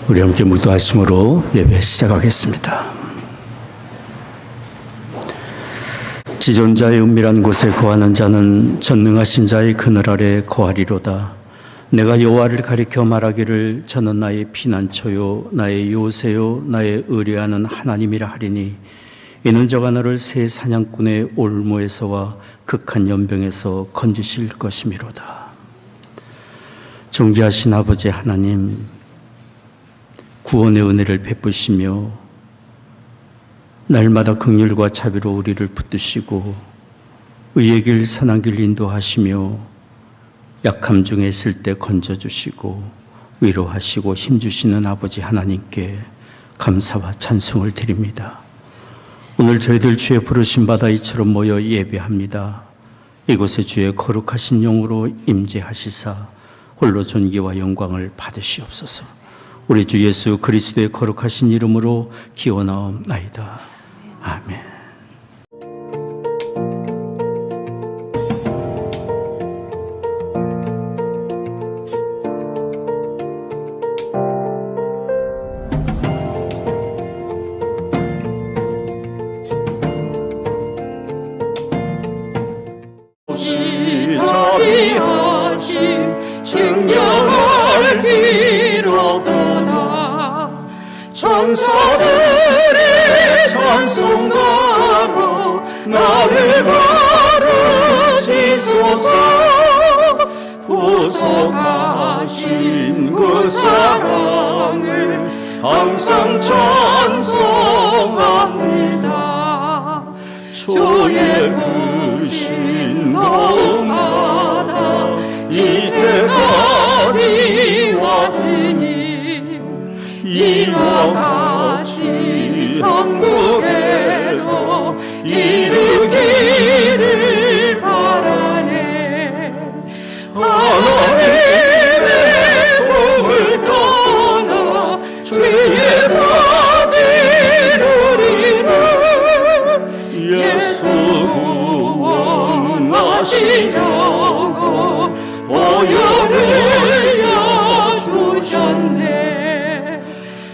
우리 함께 묵도하심으로 예배 시작하겠습니다. 지존자의 은밀한 곳에 거하는 자는 전능하신 자의 그늘 아래 거하리로다. 내가 여호와를 가리켜 말하기를 저는 나의 피난처요 나의 요새요 나의 의뢰하는 하나님이라 하리니 이는 저가 너를 새 사냥꾼의 올무에서와 극한 연병에서 건지실 것이미로다. 존귀하신 아버지 하나님, 구원의 은혜를 베푸시며 날마다 긍휼과 자비로 우리를 붙드시고 의의 길 선한 길 인도하시며 약함 중에 있을 때 건져주시고 위로하시고 힘주시는 아버지 하나님께 감사와 찬송을 드립니다. 오늘 저희들 주의 부르심 받아 이처럼 모여 예배합니다. 이곳에 주의 거룩하신 영으로 임재하시사 홀로 존귀와 영광을 받으시옵소서. 우리 주 예수 그리스도의 거룩하신 이름으로 기원하옵나이다. 아멘. 자비하심 증명할 필요보다 천사들의 찬송가로 나를 가르치소서. 구속하신 그 사랑을 항상 찬송합니다. 주의 그 신동마다 이때까지 왔으니 이와 같이 천국에도 이르기를 바라네. 하나님의 꿈을 떠나 죄에 빠진 우리는 예수 구원하시려고 보혈을 흘려주셨네.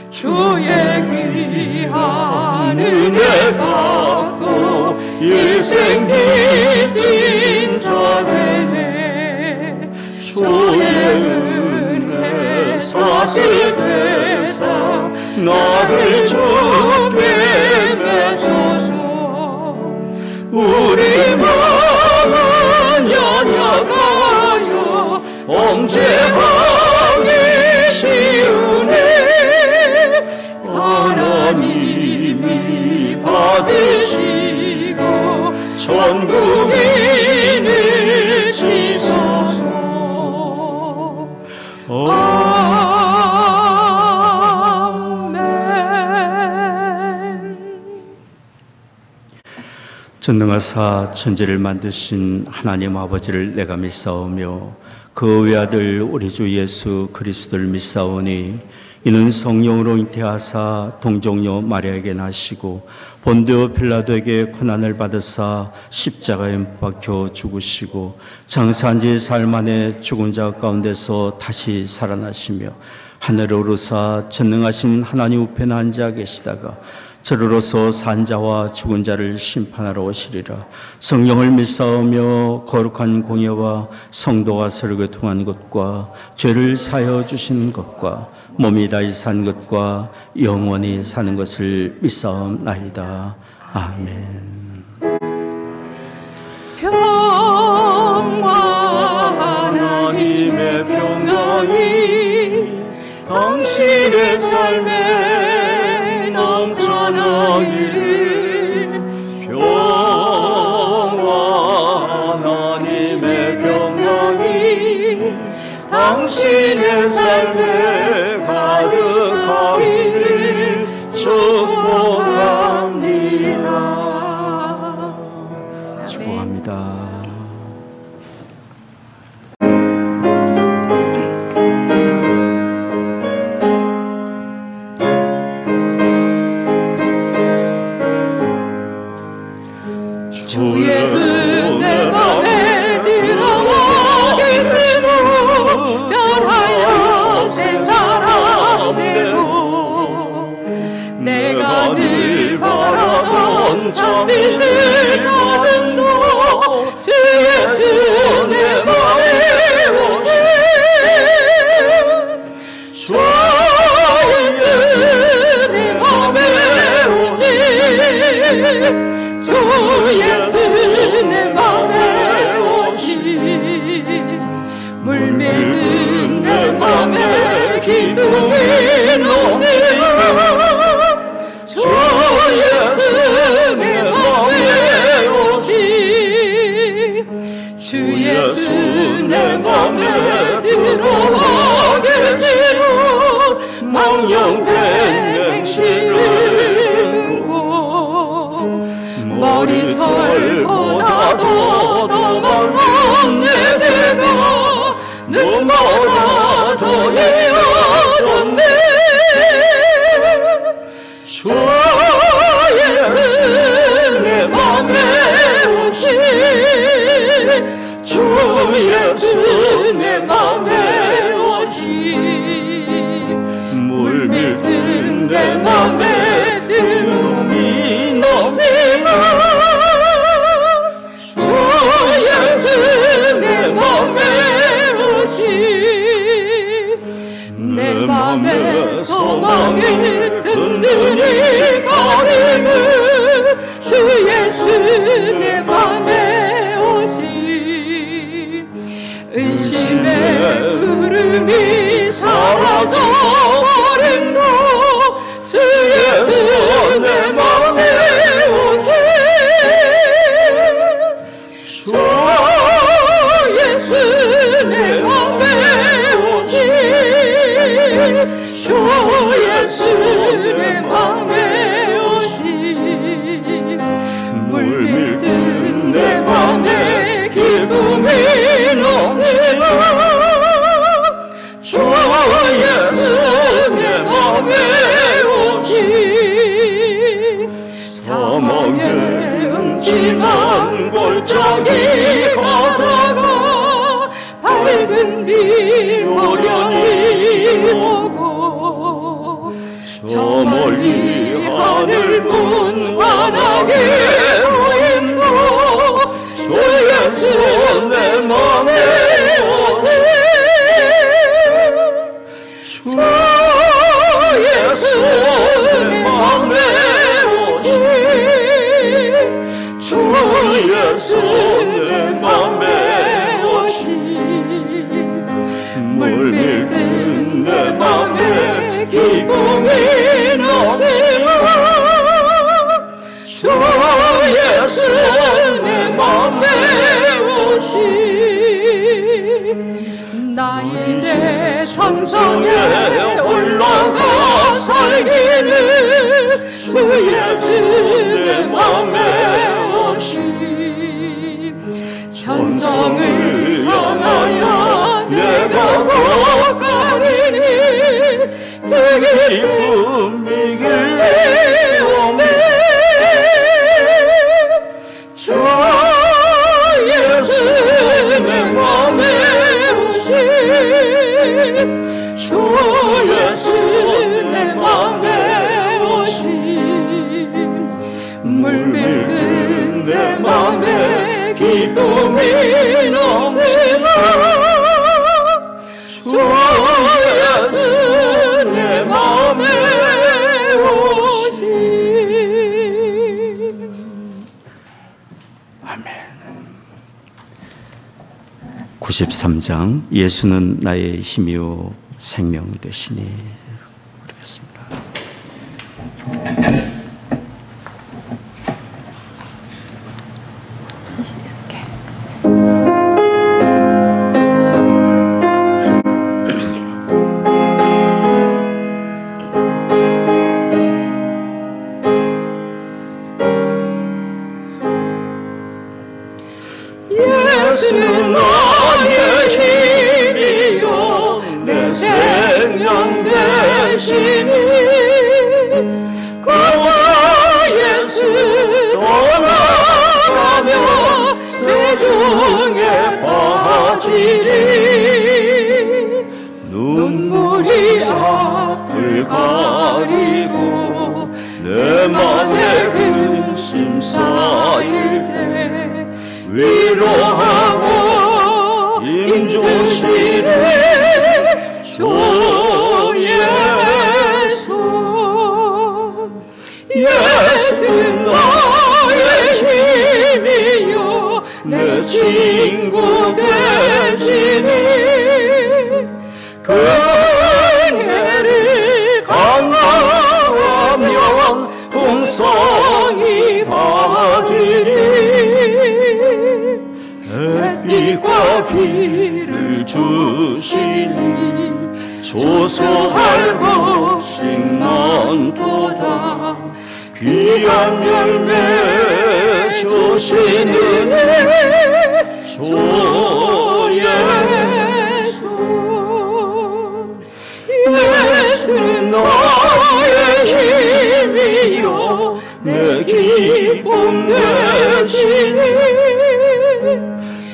주의 귀한 은혜 받고 일생 빚진 자 되네. 주의 은혜 사슬 되사 나를 주께 메소서. 우리 마음은 연약하여 범죄하기 쉬우네. 하나님이 받으시고 천국인을 지소서. 전능하사 천지를 만드신 하나님 아버지를 내가 믿사오며 그 외아들 우리 주 예수 그리스도를 믿사오니 이는 성령으로 잉태하사 동정녀 마리아에게 나시고 본디오 빌라도에게 고난을 받으사 십자가에 못 박혀 죽으시고 장사한 지 사흘 만에 죽은 자 가운데서 다시 살아나시며 하늘에 오르사 전능하신 하나님 우편에 앉아 계시다가 저로서 산 자와 죽은 자를 심판하러 오시리라. 성령을 믿사오며 거룩한 공예와 성도가 서로 교통한 것과 죄를 사하여 주시는 것과 몸이 다시 산 것과 영원히 사는 것을 믿사옵나이다. 아멘. 평화 하나님의 평강이 당신의 삶에 넘쳐나기를. 평화 하나님의 평강이 당신의 삶에 가득하기를 축복합니다. 축복합니다. 주 예수 내 맘에 들어와 계시고 변하여 새 사람 되고 예수 내 맘에 오시 물밀든 내 맘에 기쁨이 넘치고 주 예수 내 맘에 오시 주 예수 내 맘에 들어와 계시고 망령된 행실을 끊고 머리털보다 더 많던 내 죄가 눈보다 더 이어졌네 주 예수 내 맘에 오시 주 예수 내 맘에 오시 물밀든 내 맘에 들음이 넘치고 주 예수 내 맘에 오시 내 맘에 소망을 든든히 가지고 주 예수 내 맘에 오시 의심의 구름이 사라져버린다 주 예수 내 맘에 오시 주 예수 내 맘에 오시 주 예수 내 맘에 오시 물밀든 내 맘에 기쁨이 넘치고 주 예수 내 맘에 오시 사망의 음침한 골짜기 가다가 밝은 빛 모련히 보고 저 멀리 하늘 문 환하게 보인다 주 예수 내 맘에 오시 주 예수 내 맘에 오시 주 예수 내 맘에 오시 물밀든 내 맘에 기쁨이 넘치고 주 예수 내 맘에 오시 나 이제 천성에 올라가 살기를 주 예수 내 맘에 오시 천성을 향하여 내가 걸어가리니 그 기쁨이 길이 오네 주 예수 내 맘에 오시 주 예수 내 맘에 오시 물밀든 내 맘에 기쁨이 넘치고 주 예수 내 맘에 오시 아멘. 93장 예수는 나의 힘이요 생명 되시니 부르겠습니다. 예수는 나의 힘이요 내 생명 되시니 그저 예수 떠나가며 세중에 빠지리 눈물이 앞을 가리고 내 맘에 근심 쌓일 때 위로하고 힘주시네 주 예수 예수는 나의 힘 백성이 받으리. 햇빛과 비를 주시니 조소할 것이 많도다. 귀한 열매 주시는 주 예수. 예수는 나의 힘이요 내 기쁨 되시니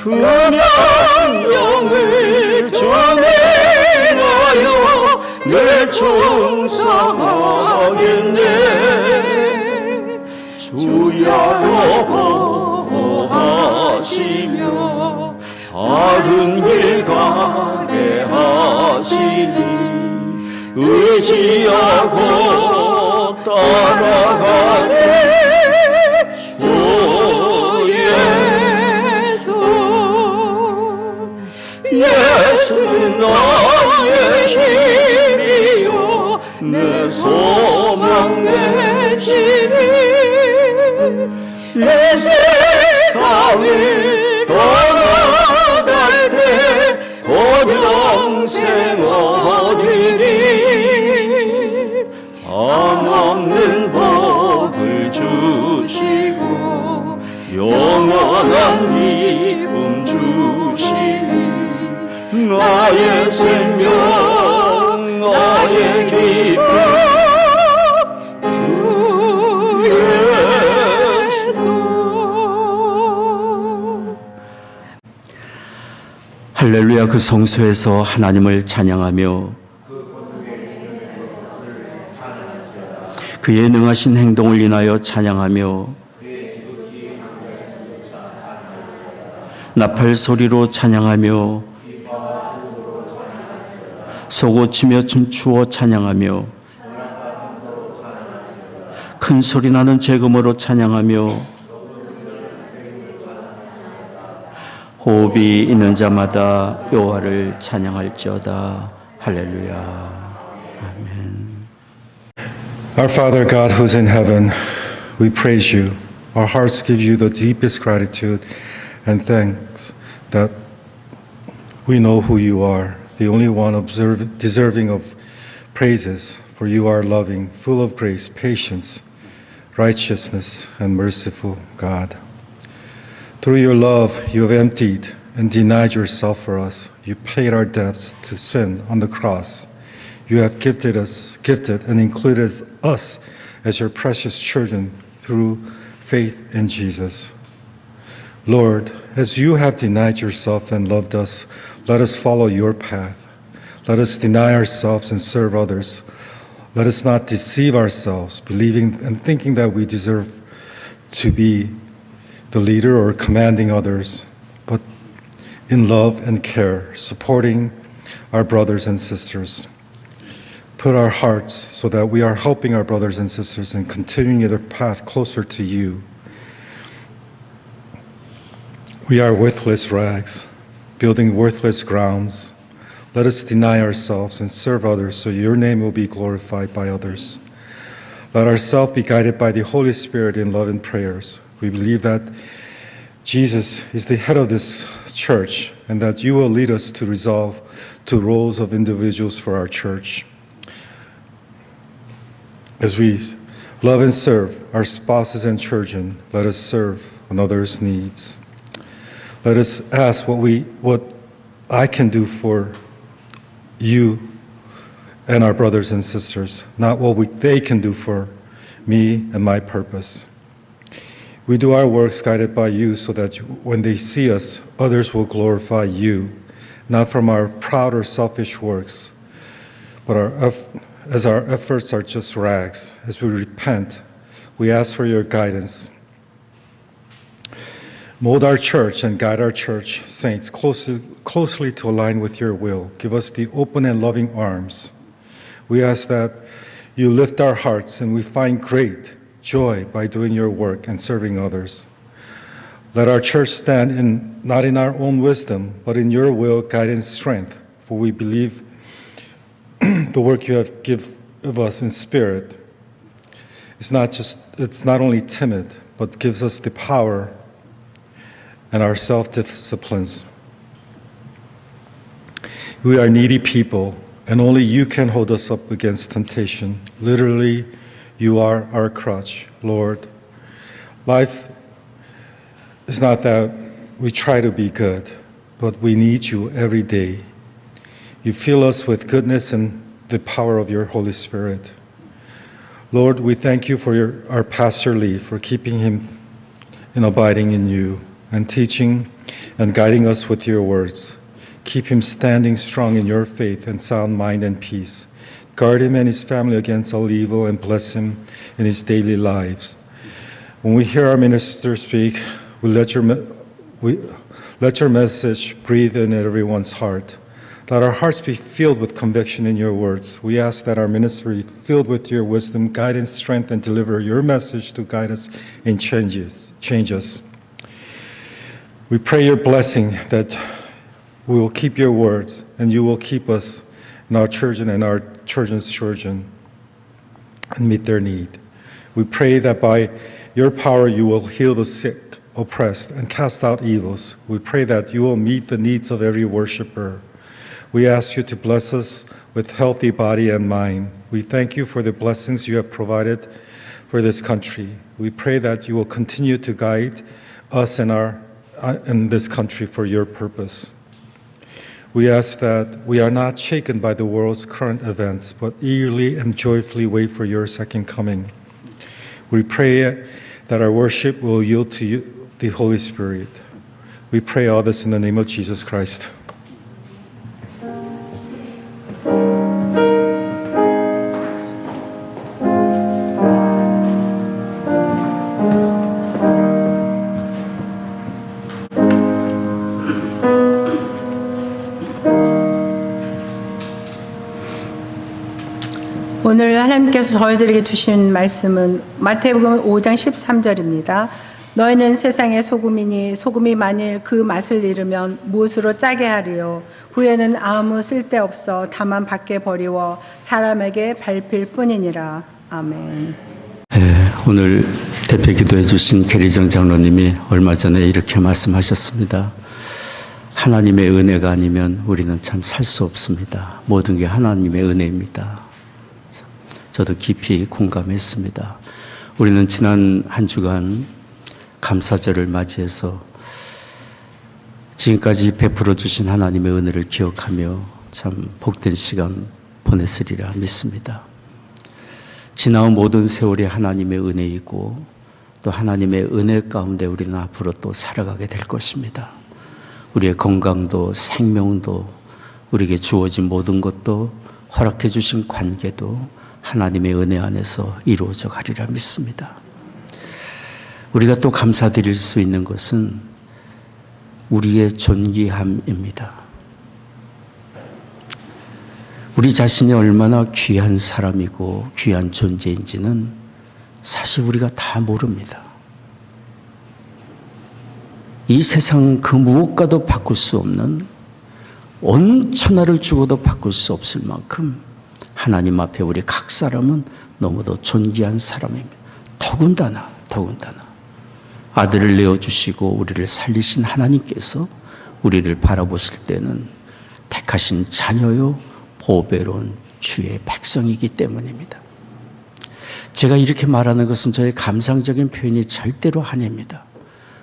그 명령을 전해하여 늘 충성하겠네. 주야로 보호하시며 바른 길 가게 하시니 의지하고 따라가네. 주 예수. 예수는 나의 힘이요 내 소망 되시니 이 세상을 떠나갈 때 곧 영생 얻으리. 한없는 복을 주시고 영원한 기쁨 주시니 나의 생명 나의 기쁨 주 예수. 할렐루야. 그 성소에서 하나님을 찬양하며 그의 능하신 행동을 인하여 찬양하며 나팔 소리로 찬양하며 소고치며 춤추어 찬양하며 큰 소리 나는 재금으로 찬양하며 호흡이 있는 자마다 여호와를 찬양할지어다. 할렐루야. 아멘. Our Father God who's in heaven, we praise you. Our hearts give you the deepest gratitude and thanks that we know who you are, the only one deserving of praises, for you are loving, full of grace, patience, righteousness, and merciful God. Through your love, you have emptied and denied yourself for us. You paid our debts to sin on the cross. You have gifted and included us as your precious children through faith in Jesus. Lord, as you have denied yourself and loved us, let us follow your path. Let us deny ourselves and serve others. Let us not deceive ourselves, believing and thinking that we deserve to be the leader or commanding others, but in love and care, supporting our brothers and sisters. Put our hearts so that we are helping our brothers and sisters and continuing their path closer to you. We are worthless rags, building worthless grounds. Let us deny ourselves and serve others so your name will be glorified by others. Let ourselves be guided by the Holy Spirit in love and prayers. We believe that Jesus is the head of this church and that you will lead us to resolve to roles of individuals for our church. As we love and serve our spouses and children, let us serve another's needs. Let us ask what I can do for you and our brothers and sisters, not what they can do for me and my purpose. We do our works guided by you so that when they see us, others will glorify you, not from our proud or selfish works, but as our efforts are just rags. As we repent, we ask for your guidance. Mold our church and guide our church saints closely to align with your will. Give us the open and loving arms. We ask that you lift our hearts and we find great joy by doing your work and serving others. Let our church stand not in our own wisdom, but in your will, guidance, strength, for we believe the work you have given us in spirit it's not only timid, but gives us the power and our self-disciplines. We are needy people, and only you can hold us up against temptation. Literally, you are our crutch, Lord. Life is not that we try to be good, but we need you every day. You fill us with goodness and the power of your Holy Spirit. Lord, we thank you for our Pastor Lee, for keeping him in abiding in you and teaching and guiding us with your words. Keep him standing strong in your faith and sound mind and peace. Guard him and his family against all evil and bless him in his daily lives. When we hear our minister speak, let your message breathe in everyone's heart. Let our hearts be filled with conviction in your words. We ask that our ministry be filled with your wisdom, guidance, strength, and deliver your message to guide us and change us. We pray your blessing that we will keep your words and you will keep us and our children and our children's children and meet their need. We pray that by your power you will heal the sick, oppressed, and cast out evils. We pray that you will meet the needs of every worshiper. We ask you to bless us with healthy body and mind. We thank you for the blessings you have provided for this country. We pray that you will continue to guide us in this country for your purpose. We ask that we are not shaken by the world's current events, but eagerly and joyfully wait for your second coming. We pray that our worship will yield to you, the Holy Spirit. We pray all this in the name of Jesus Christ. 오늘 하나님께서 저희들에게 주신 말씀은 마태복음 5장 13절입니다. 너희는 세상의 소금이니 소금이 만일 그 맛을 잃으면 무엇으로 짜게 하리요? 후에는 아무 쓸데없어 다만 밖에 버리워 사람에게 밟힐 뿐이니라. 아멘. 오늘 대표 기도해 주신 계리정 장로님이 얼마 전에 이렇게 말씀하셨습니다. 하나님의 은혜가 아니면 우리는 참 살 수 없습니다. 모든 게 하나님의 은혜입니다. 저도 깊이 공감했습니다. 우리는 지난 한 주간 감사절을 맞이해서 지금까지 베풀어 주신 하나님의 은혜를 기억하며 참 복된 시간 보냈으리라 믿습니다. 지나온 모든 세월이 하나님의 은혜이고 또 하나님의 은혜 가운데 우리는 앞으로 또 살아가게 될 것입니다. 우리의 건강도 생명도 우리에게 주어진 모든 것도 허락해 주신 관계도 하나님의 은혜 안에서 이루어져 가리라 믿습니다. 우리가 또 감사드릴 수 있는 것은 우리의 존귀함입니다. 우리 자신이 얼마나 귀한 사람이고 귀한 존재인지는 사실 우리가 다 모릅니다. 이 세상 그 무엇과도 바꿀 수 없는 온 천하를 주고도 바꿀 수 없을 만큼 하나님 앞에 우리 각 사람은 너무도 존귀한 사람입니다. 더군다나 아들을 내어주시고 우리를 살리신 하나님께서 우리를 바라보실 때는 택하신 자녀요 보배로운 주의 백성이기 때문입니다. 제가 이렇게 말하는 것은 저의 감상적인 표현이 절대로 아닙니다.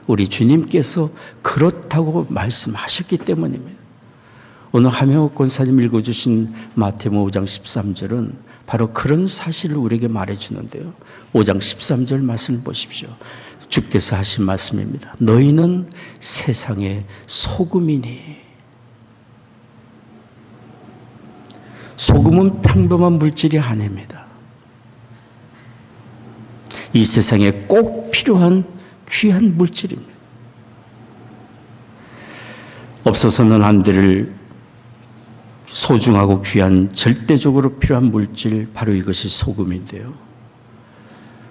우리 주님께서 그렇다고 말씀하셨기 때문입니다. 오늘 하명옥 권사님 읽어주신 마태복음 5장 13절은 바로 그런 사실을 우리에게 말해주는데요. 5장 13절 말씀을 보십시오. 주께서 하신 말씀입니다. 너희는 세상의 소금이니. 소금은 평범한 물질이 아닙니다. 이 세상에 꼭 필요한 귀한 물질입니다. 없어서는 안 될 소중하고 귀한 절대적으로 필요한 물질, 바로 이것이 소금인데요.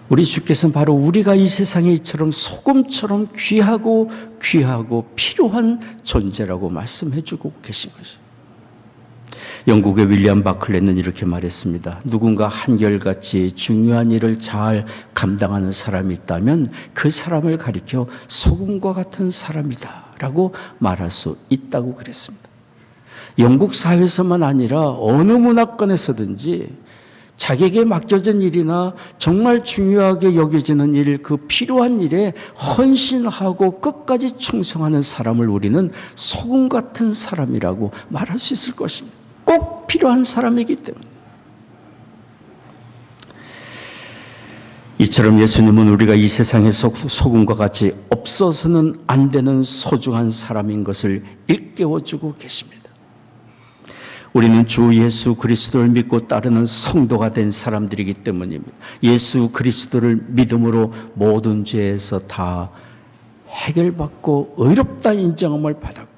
우리 주께서는 바로 우리가 이 세상에 이처럼 소금처럼 귀하고 필요한 존재라고 말씀해 주고 계신 것이죠. 영국의 윌리엄 바클레는 이렇게 말했습니다. 누군가 한결같이 중요한 일을 잘 감당하는 사람이 있다면 그 사람을 가리켜 소금과 같은 사람이다 라고 말할 수 있다고 그랬습니다. 영국 사회에서만 아니라 어느 문화권에서든지 자기에게 맡겨진 일이나 정말 중요하게 여겨지는 일, 그 필요한 일에 헌신하고 끝까지 충성하는 사람을 우리는 소금 같은 사람이라고 말할 수 있을 것입니다. 꼭 필요한 사람이기 때문에. 이처럼 예수님은 우리가 이 세상에서 소금과 같이 없어서는 안 되는 소중한 사람인 것을 일깨워주고 계십니다. 우리는 주 예수 그리스도를 믿고 따르는 성도가 된 사람들이기 때문입니다. 예수 그리스도를 믿음으로 모든 죄에서 다 해결받고 의롭다 인정함을 받았고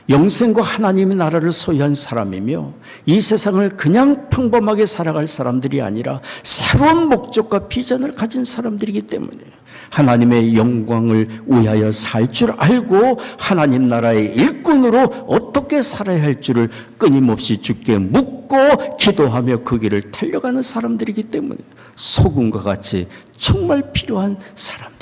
영생과 하나님의 나라를 소유한 사람이며 이 세상을 그냥 평범하게 살아갈 사람들이 아니라 새로운 목적과 비전을 가진 사람들이기 때문이에요. 하나님의 영광을 위하여 살 줄 알고 하나님 나라의 일꾼으로 어떻게 살아야 할 줄을 끊임없이 주께 묻고 기도하며 그 길을 달려가는 사람들이기 때문에 소금과 같이 정말 필요한 사람들.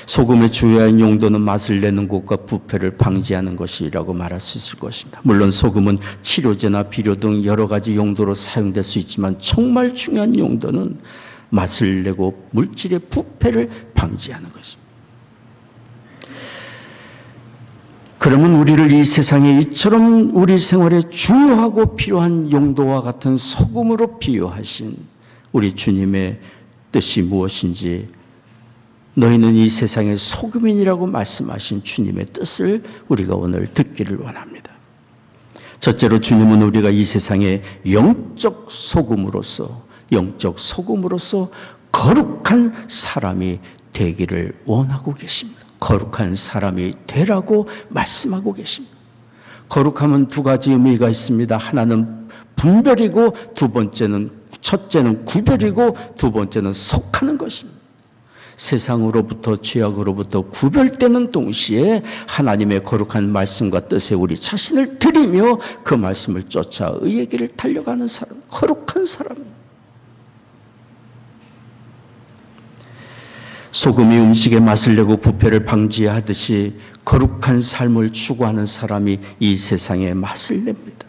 소금의 주요한 용도는 맛을 내는 것과 부패를 방지하는 것이라고 말할 수 있을 것입니다. 물론 소금은 치료제나 비료 등 여러 가지 용도로 사용될 수 있지만 정말 중요한 용도는 맛을 내고 물질의 부패를 방지하는 것입니다. 그러면 우리를 이 세상에 이처럼 우리 생활에 중요하고 필요한 용도와 같은 소금으로 비유하신 우리 주님의 뜻이 무엇인지, 너희는 이 세상의 소금이라고 말씀하신 주님의 뜻을 우리가 오늘 듣기를 원합니다. 첫째로 주님은 우리가 이 세상의 영적 소금으로서 거룩한 사람이 되기를 원하고 계십니다. 거룩한 사람이 되라고 말씀하고 계십니다. 거룩함은 두 가지 의미가 있습니다. 하나는 분별이고 첫째는 구별이고 두 번째는 속하는 것입니다. 세상으로부터 죄악으로부터 구별되는 동시에 하나님의 거룩한 말씀과 뜻에 우리 자신을 드리며 그 말씀을 쫓아 의의 길을 달려가는 사람, 거룩한 사람입니다. 소금이 음식의 맛을 내고 부패를 방지하듯이 거룩한 삶을 추구하는 사람이 이 세상의 맛을 냅니다.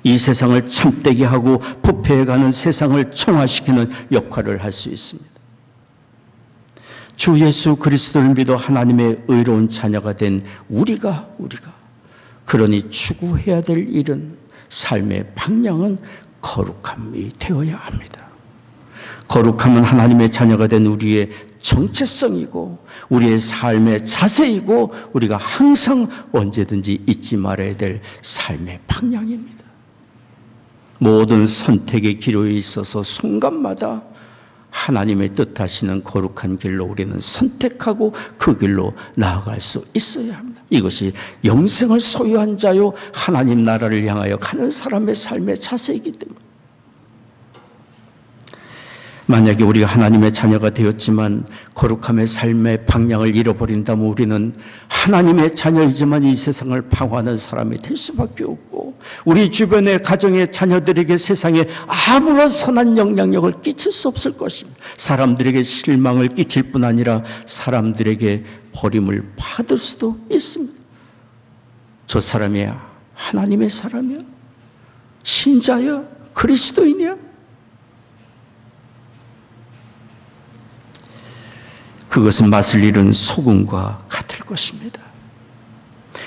이 세상을 참되게 하고 부패해가는 세상을 정화시키는 역할을 할 수 있습니다. 주 예수 그리스도를 믿어 하나님의 의로운 자녀가 된 우리가 그러니 추구해야 될 일은, 삶의 방향은 거룩함이 되어야 합니다. 거룩함은 하나님의 자녀가 된 우리의 정체성이고 우리의 삶의 자세이고 우리가 항상 언제든지 잊지 말아야 될 삶의 방향입니다. 모든 선택의 기로에 있어서 순간마다 하나님의 뜻하시는 거룩한 길로 우리는 선택하고 그 길로 나아갈 수 있어야 합니다. 이것이 영생을 소유한 자요 하나님 나라를 향하여 가는 사람의 삶의 자세이기 때문에, 만약에 우리가 하나님의 자녀가 되었지만 거룩함의 삶의 방향을 잃어버린다면 우리는 하나님의 자녀이지만 이 세상을 방황하는 사람이 될 수밖에 없고, 우리 주변의 가정의 자녀들에게 세상에 아무런 선한 영향력을 끼칠 수 없을 것입니다. 사람들에게 실망을 끼칠 뿐 아니라 사람들에게 버림을 받을 수도 있습니다. 저 사람이 하나님의 사람이야? 신자야? 그리스도인이야? 그것은 맛을 잃은 소금과 같을 것입니다.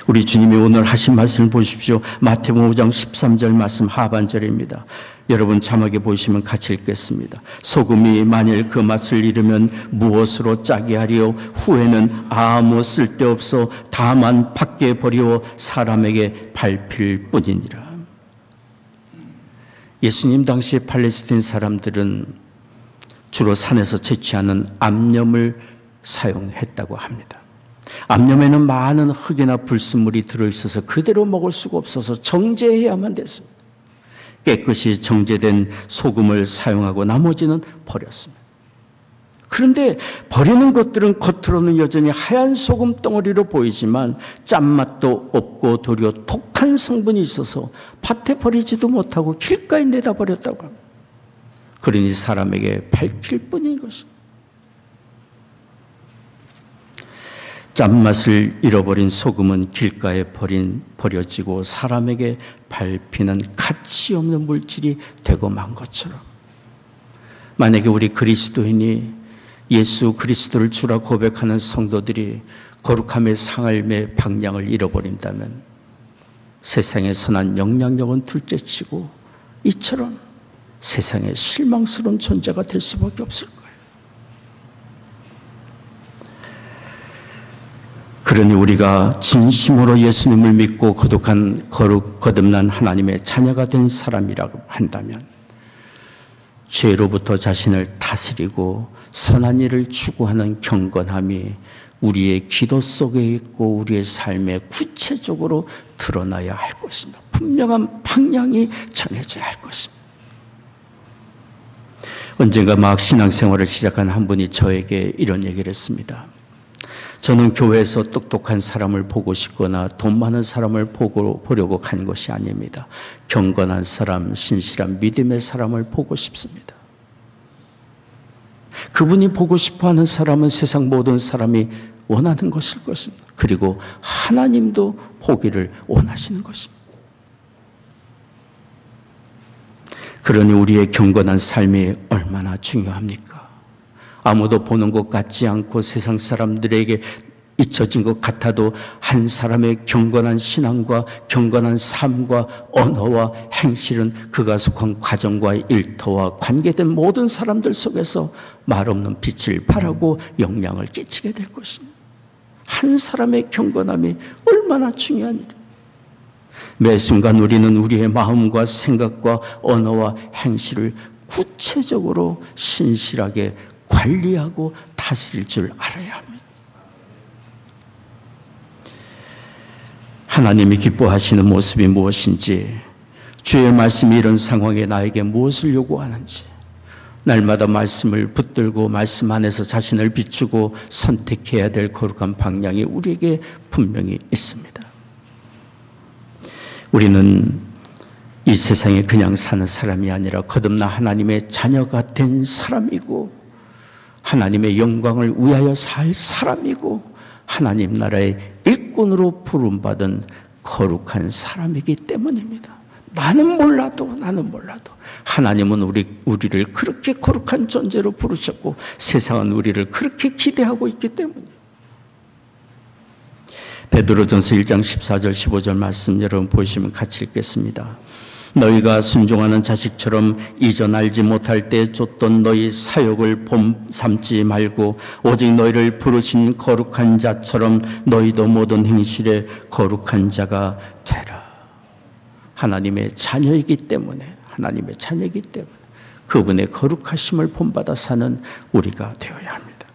우리 주님이 오늘 하신 말씀을 보십시오. 마태복음 5장 13절 말씀 하반절입니다. 여러분 자막에 보시면 같이 읽겠습니다. 소금이 만일 그 맛을 잃으면 무엇으로 짜게 하리요? 후에는 아무 쓸데없어 다만 밖에 버리워 사람에게 밟힐 뿐이니라. 예수님 당시에 팔레스틴 사람들은 주로 산에서 채취하는 암염을 사용했다고 합니다. 암염에는 많은 흙이나 불순물이 들어있어서 그대로 먹을 수가 없어서 정제해야만 됐습니다. 깨끗이 정제된 소금을 사용하고 나머지는 버렸습니다. 그런데 버리는 것들은 겉으로는 여전히 하얀 소금 덩어리로 보이지만 짠맛도 없고 도리어 독한 성분이 있어서 밭에 버리지도 못하고 길가에 내다 버렸다고 합니다. 그러니 사람에게 밟힐 뿐인 것입니다. 짠맛을 잃어버린 소금은 길가에 버려지고 사람에게 밟히는 가치 없는 물질이 되고 만 것처럼, 만약에 우리 그리스도인이 예수 그리스도를 주라 고백하는 성도들이 거룩함의 삶의 방향을 잃어버린다면 세상의 선한 영향력은 둘째치고 이처럼 세상의 실망스러운 존재가 될 수밖에 없을 거예요. 그러니 우리가 진심으로 예수님을 믿고 거듭난 하나님의 자녀가 된 사람이라고 한다면 죄로부터 자신을 다스리고 선한 일을 추구하는 경건함이 우리의 기도 속에 있고 우리의 삶에 구체적으로 드러나야 할 것입니다. 분명한 방향이 정해져야 할 것입니다. 언젠가 막 신앙생활을 시작한 한 분이 저에게 이런 얘기를 했습니다. 저는 교회에서 똑똑한 사람을 보고 싶거나 돈 많은 사람을 보려고 간 것이 아닙니다. 경건한 사람, 신실한 믿음의 사람을 보고 싶습니다. 그분이 보고 싶어하는 사람은 세상 모든 사람이 원하는 것일 것입니다. 그리고 하나님도 보기를 원하시는 것입니다. 그러니 우리의 경건한 삶이 얼마나 중요합니까? 아무도 보는 것 같지 않고 세상 사람들에게 잊혀진 것 같아도 한 사람의 경건한 신앙과 경건한 삶과 언어와 행실은 그가 속한 가정과 일터와 관계된 모든 사람들 속에서 말없는 빛을 발하고 영향을 끼치게 될 것입니다. 한 사람의 경건함이 얼마나 중요한 일입니다. 매 순간 우리는 우리의 마음과 생각과 언어와 행실을 구체적으로 신실하게 관리하고 다스릴 줄 알아야 합니다. 하나님이 기뻐하시는 모습이 무엇인지, 주의 말씀이 이런 상황에 나에게 무엇을 요구하는지, 날마다 말씀을 붙들고 말씀 안에서 자신을 비추고 선택해야 될 거룩한 방향이 우리에게 분명히 있습니다. 우리는 이 세상에 그냥 사는 사람이 아니라 거듭난 하나님의 자녀가 된 사람이고 하나님의 영광을 위하여 살 사람이고 하나님 나라의 일꾼으로 부름받은 거룩한 사람이기 때문입니다. 나는 몰라도 하나님은 우리를 그렇게 거룩한 존재로 부르셨고 세상은 우리를 그렇게 기대하고 있기 때문이에요. 베드로전서 1장 14절 15절 말씀 여러분 보시면 같이 읽겠습니다. 너희가 순종하는 자식처럼 이전 알지 못할 때 쫓던 너희 사욕을 본 삼지 말고 오직 너희를 부르신 거룩한 자처럼 너희도 모든 행실에 거룩한 자가 되라. 하나님의 자녀이기 때문에 그분의 거룩하심을 본받아 사는 우리가 되어야 합니다.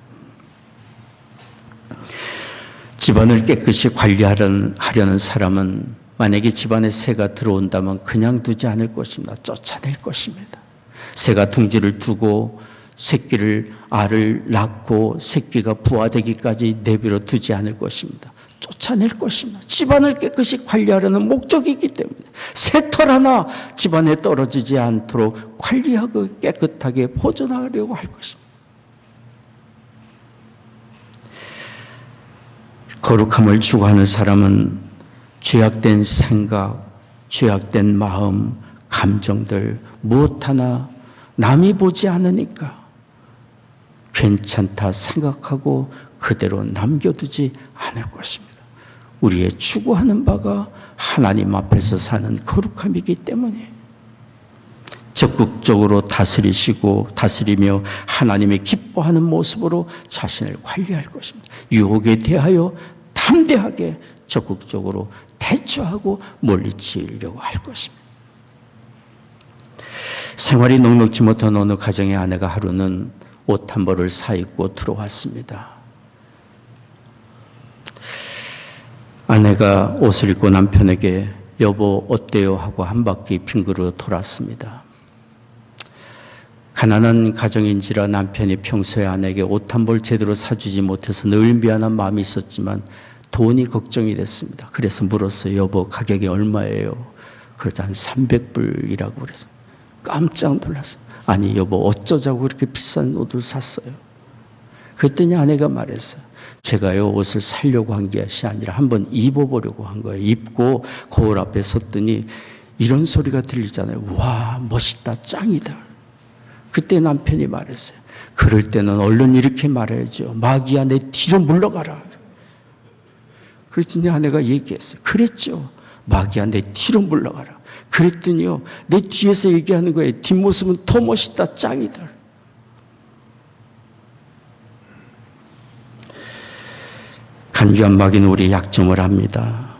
집안을 깨끗이 관리하려는 사람은 만약에 집안에 새가 들어온다면 그냥 두지 않을 것입니다. 쫓아낼 것입니다. 새가 둥지를 두고 알을 낳고 새끼가 부화되기까지 내버려 두지 않을 것입니다. 쫓아낼 것입니다. 집안을 깨끗이 관리하려는 목적이기 때문에 새털 하나 집안에 떨어지지 않도록 관리하고 깨끗하게 보존하려고 할 것입니다. 거룩함을 추구하는 사람은 죄악된 생각, 죄악된 마음, 감정들 무엇 하나 남이 보지 않으니까 괜찮다 생각하고 그대로 남겨두지 않을 것입니다. 우리의 추구하는 바가 하나님 앞에서 사는 거룩함이기 때문에 적극적으로 다스리며 하나님의 기뻐하는 모습으로 자신을 관리할 것입니다. 유혹에 대하여 담대하게 적극적으로 대처하고 물리치려고 할 것입니다. 생활이 넉넉지 못한 어느 가정의 아내가 하루는 옷 한 벌을 사입고 들어왔습니다. 아내가 옷을 입고 남편에게 여보 어때요? 하고 한 바퀴 빙그러 돌았습니다. 가난한 가정인지라 남편이 평소에 아내에게 옷 한 벌 제대로 사주지 못해서 늘 미안한 마음이 있었지만 돈이 걱정이 됐습니다. 그래서 물었어요. 여보, 가격이 얼마예요? 그러자 한 300불이라고 그래서 깜짝 놀랐어요. 아니 여보, 어쩌자고 그렇게 비싼 옷을 샀어요? 그랬더니 아내가 말했어요. 제가요, 옷을 사려고 한 것이 아니라 한번 입어보려고 한 거예요. 입고 거울 앞에 섰더니 이런 소리가 들리잖아요. 와, 멋있다, 짱이다. 그때 남편이 말했어요. 그럴 때는 얼른 이렇게 말해야죠. 마귀야, 내 뒤로 물러가라. 그랬더니 아내가 얘기했어요. 그랬죠. 마귀야, 내 뒤로 물러가라. 그랬더니요, 내 뒤에서 얘기하는 거예요. 뒷모습은 더 멋있다, 짱이다. 간교한 마귀는 우리의 약점을 압니다.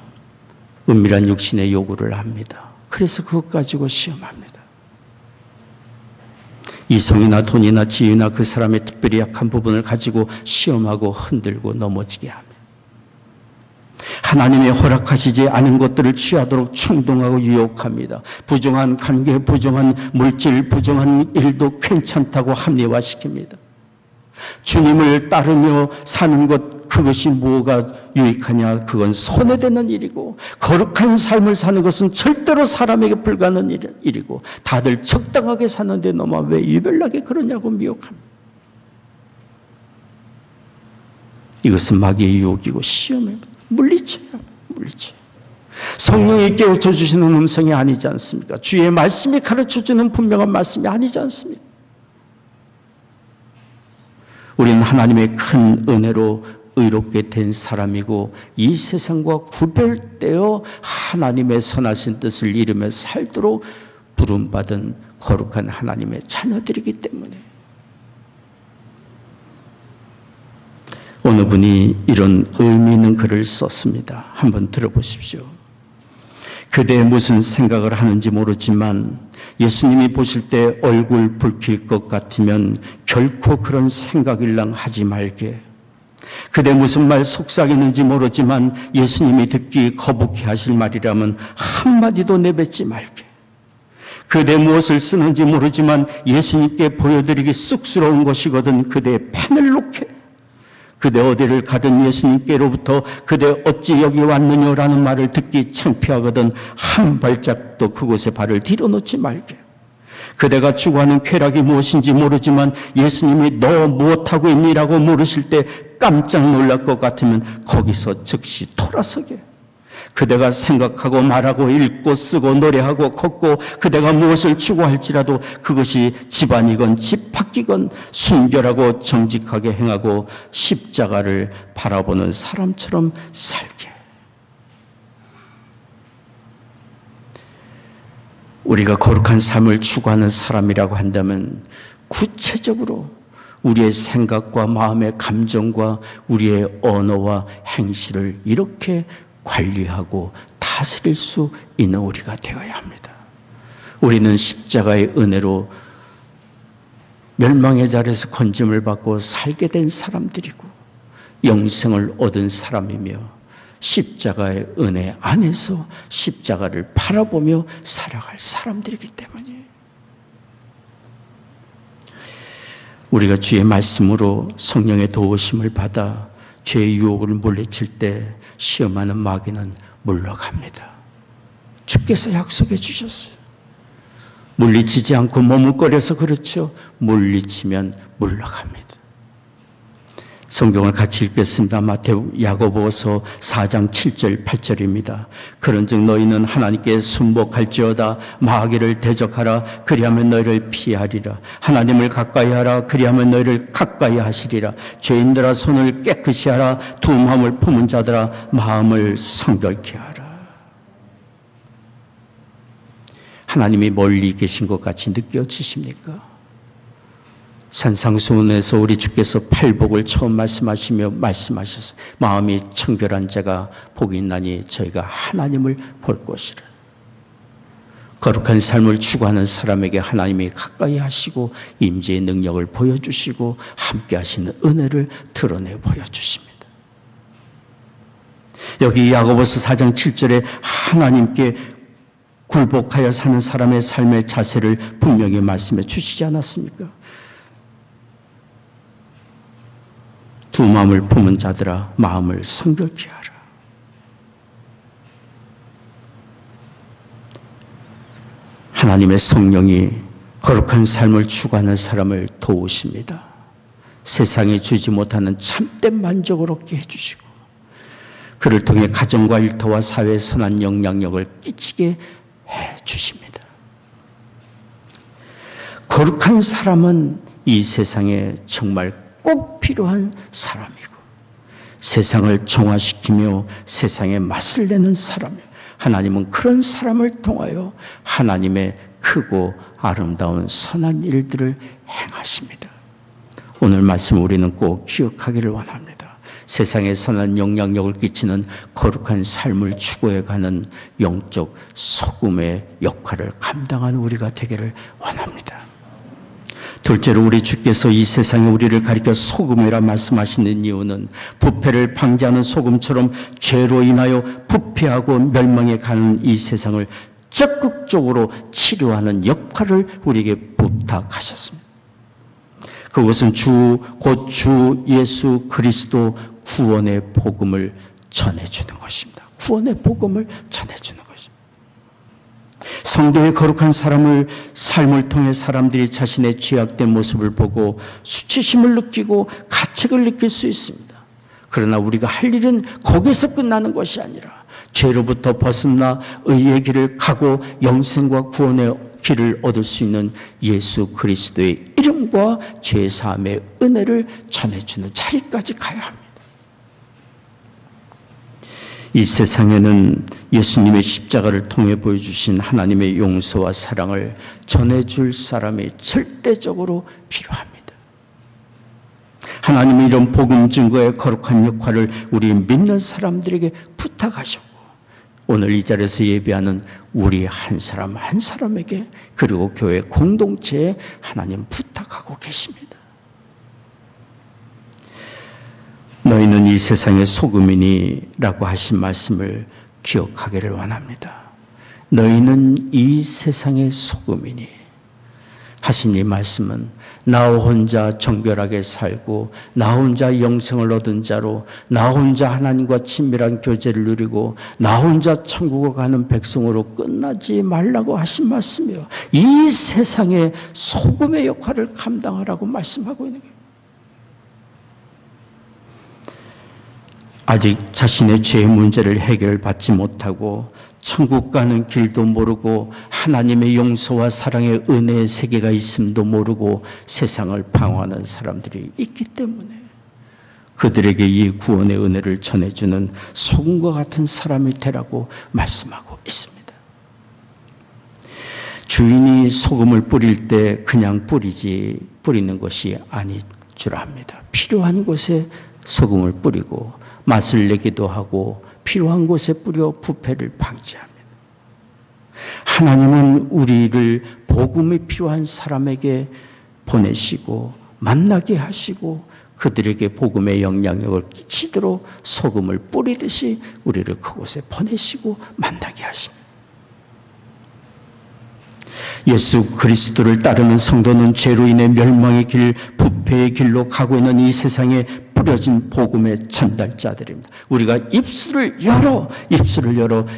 은밀한 육신의 요구를 압니다. 그래서 그것 가지고 시험합니다. 이성이나 돈이나 지위나 그 사람의 특별히 약한 부분을 가지고 시험하고 흔들고 넘어지게 합니다. 하나님이 허락하시지 않은 것들을 취하도록 충동하고 유혹합니다. 부정한 관계, 부정한 물질, 부정한 일도 괜찮다고 합리화시킵니다. 주님을 따르며 사는 것, 그것이 뭐가 유익하냐? 그건 손해되는 일이고, 거룩한 삶을 사는 것은 절대로 사람에게 불가능한 일이고, 다들 적당하게 사는데 너만 왜 유별나게 그러냐고 미혹합니다. 이것은 마귀의 유혹이고 시험입니다. 물리쳐요. 성령이 깨우쳐 주시는 음성이 아니지 않습니까? 주의 말씀이 가르쳐 주는 분명한 말씀이 아니지 않습니까? 우리는 하나님의 큰 은혜로 의롭게 된 사람이고 이 세상과 구별되어 하나님의 선하신 뜻을 이루며 살도록 부름받은 거룩한 하나님의 자녀들이기 때문에 어느 분이 이런 의미 있는 글을 썼습니다. 한번 들어보십시오. 그대 무슨 생각을 하는지 모르지만 예수님이 보실 때 얼굴 붉힐 것 같으면 결코 그런 생각일랑 하지 말게. 그대 무슨 말 속삭이는지 모르지만 예수님이 듣기 거북해 하실 말이라면 한마디도 내뱉지 말게. 그대 무엇을 쓰는지 모르지만 예수님께 보여드리기 쑥스러운 것이거든 그대의 펜을 놓게. 그대 어디를 가든 예수님께로부터 그대 어찌 여기 왔느냐라는 말을 듣기 창피하거든 한 발짝도 그곳에 발을 뒤로 놓지 말게. 그대가 추구하는 쾌락이 무엇인지 모르지만 예수님이 너 무엇하고 있니라고 물으실 때 깜짝 놀랄 것 같으면 거기서 즉시 돌아서게. 그대가 생각하고 말하고 읽고 쓰고 노래하고 걷고 그대가 무엇을 추구할지라도 그것이 집안이건 집 밖이건 순결하고 정직하게 행하고 십자가를 바라보는 사람처럼 살게. 우리가 거룩한 삶을 추구하는 사람이라고 한다면 구체적으로 우리의 생각과 마음의 감정과 우리의 언어와 행실을 이렇게 관리하고 다스릴 수 있는 우리가 되어야 합니다. 우리는 십자가의 은혜로 멸망의 자리에서 건짐을 받고 살게 된 사람들이고 영생을 얻은 사람이며 십자가의 은혜 안에서 십자가를 바라보며 살아갈 사람들이기 때문이에요. 우리가 주의 말씀으로 성령의 도우심을 받아 죄의 유혹을 물리칠 때 시험하는 마귀는 물러갑니다. 주께서 약속해 주셨어요. 물리치지 않고 머뭇거려서 그렇죠. 물리치면 물러갑니다. 성경을 같이 읽겠습니다. 마태복음 야고보서 4장 7절 8절입니다. 그런즉 너희는 하나님께 순복할지어다. 마귀를 대적하라. 그리하면 너희를 피하리라. 하나님을 가까이 하라. 그리하면 너희를 가까이 하시리라. 죄인들아 손을 깨끗이 하라. 두 마음을 품은 자들아 마음을 성결케 하라. 하나님이 멀리 계신 것 같이 느껴지십니까? 산상수훈에서 우리 주께서 팔복을 처음 말씀하셔서 마음이 청결한 자가 복이 있나니 저희가 하나님을 볼 것이라. 거룩한 삶을 추구하는 사람에게 하나님이 가까이 하시고 임재의 능력을 보여주시고 함께 하시는 은혜를 드러내 보여주십니다. 여기 야고보서 4장 7절에 하나님께 굴복하여 사는 사람의 삶의 자세를 분명히 말씀해 주시지 않았습니까? 두 마음을 품은 자들아 마음을 성결케 하라. 하나님의 성령이 거룩한 삶을 추구하는 사람을 도우십니다. 세상이 주지 못하는 참된 만족을 얻게 해주시고 그를 통해 가정과 일터와 사회에 선한 영향력을 끼치게 해주십니다. 거룩한 사람은 이 세상에 정말 꼭 필요한 사람이고 세상을 정화시키며 세상에 맛을 내는 사람이에요. 하나님은 그런 사람을 통하여 하나님의 크고 아름다운 선한 일들을 행하십니다. 오늘 말씀 우리는 꼭 기억하기를 원합니다. 세상에 선한 영향력을 끼치는 거룩한 삶을 추구해가는 영적 소금의 역할을 감당하는 우리가 되기를 원합니다. 둘째로 우리 주께서 이 세상에 우리를 가리켜 소금이라 말씀하시는 이유는 부패를 방지하는 소금처럼 죄로 인하여 부패하고 멸망해 가는 이 세상을 적극적으로 치료하는 역할을 우리에게 부탁하셨습니다. 그것은 곧 주 예수 그리스도 구원의 복음을 전해주는 것입니다. 구원의 복음을 전해주는 것입니다. 성도의 거룩한 삶을 통해 사람들이 자신의 죄악된 모습을 보고 수치심을 느끼고 가책을 느낄 수 있습니다. 그러나 우리가 할 일은 거기서 끝나는 것이 아니라 죄로부터 벗어나 의의 길을 가고 영생과 구원의 길을 얻을 수 있는 예수 그리스도의 이름과 죄 사함의 은혜를 전해주는 자리까지 가야 합니다. 이 세상에는 예수님의 십자가를 통해 보여주신 하나님의 용서와 사랑을 전해줄 사람이 절대적으로 필요합니다. 하나님은 이런 복음 증거의 거룩한 역할을 우리 믿는 사람들에게 부탁하셨고 오늘 이 자리에서 예배하는 우리 한 사람 한 사람에게 그리고 교회 공동체에 하나님 부탁하고 계십니다. 너희는 이 세상의 소금이니라고 하신 말씀을 기억하기를 원합니다. 너희는 이 세상의 소금이니 하신 이 말씀은 나 혼자 정결하게 살고 나 혼자 영생을 얻은 자로 나 혼자 하나님과 친밀한 교제를 누리고 나 혼자 천국을 가는 백성으로 끝나지 말라고 하신 말씀이요. 이 세상의 소금의 역할을 감당하라고 말씀하고 있는 거예요. 아직 자신의 죄의 문제를 해결받지 못하고 천국 가는 길도 모르고 하나님의 용서와 사랑의 은혜의 세계가 있음도 모르고 세상을 방황하는 사람들이 있기 때문에 그들에게 이 구원의 은혜를 전해주는 소금과 같은 사람이 되라고 말씀하고 있습니다. 주인이 소금을 뿌릴 때 그냥 뿌리는 것이 아닐 줄 압니다. 필요한 곳에 소금을 뿌리고 맛을 내기도 하고 필요한 곳에 뿌려 부패를 방지합니다. 하나님은 우리를 복음이 필요한 사람에게 보내시고 만나게 하시고 그들에게 복음의 영향력을 끼치도록 소금을 뿌리듯이 우리를 그곳에 보내시고 만나게 하십니다. 예수 그리스도를 따르는 성도는 죄로 인해 멸망의 길, 부패의 길로 가고 있는 이 세상에 뿌려진 복음의 전달자들입니다. 우리가 입술을 열어